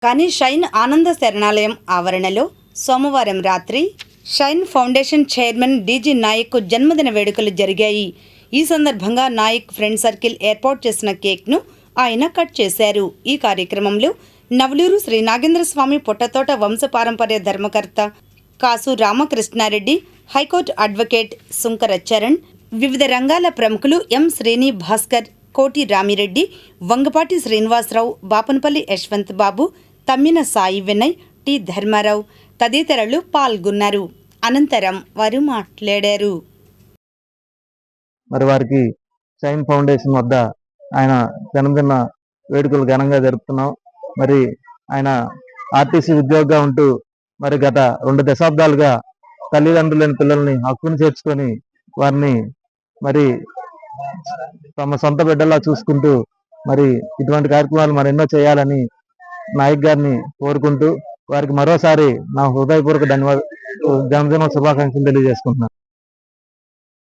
కానీ షైన్ ఆనంద శరణాలయం ఆవరణలో సోమవారం రాత్రి shine foundation chairman DG Nayak జన్మదిన వేడుకలు జరిగాయి. ఈ సందర్భంగా నాయక్ ఫ్రెండ్ సర్కిల్ ఏర్పాటు చేసిన కేక్ను ఆయన కట్ చేశారు. ఈ కార్యక్రమంలో నవలూరు శ్రీ నాగేంద్ర స్వామి పొట్టతోట వంశపారంపర్య ధర్మకర్త కాసు రామకృష్ణారెడ్డి, హైకోర్టు అడ్వకేట్ సుంకర చరణ్, వివిధ రంగాల ప్రముఖులు ఎం శ్రేణి భాస్కర్, కోటి రామిరెడ్డి, వంగపాటి శ్రీనివాసరావు, బాపనపల్లి యశ్వంత్ బాబు, తమ్మిన సాయి వినయ్, టి ధర్మారావు తదితరులు పాల్గొన్నారు. అనంతరం వారు మాట్లాడారు. మరి వారికి షైన్ ఫౌండేషన్ వద్ద ఆయన జన్మదిన వేడుకలు ఘనంగా జరుపుతున్నాం. మరి ఆయన ఆర్టీసీ ఉద్యోగిగా ఉంటూ మరి గత 2 దశాబ్దాలుగా తల్లిదండ్రులైన పిల్లల్ని హక్కును చేర్చుకొని వారిని మరి తమ సొంత బిడ్డలా చూసుకుంటూ మరి ఇటువంటి కార్యక్రమాలు మరెన్నో చేయాలని నాయక్ గారిని కోరుకుంటూ వారికి మరోసారి నా హృదయపూర్వక జన్మదిన శుభాకాంక్షలు తెలియజేసుకుంటున్నాను.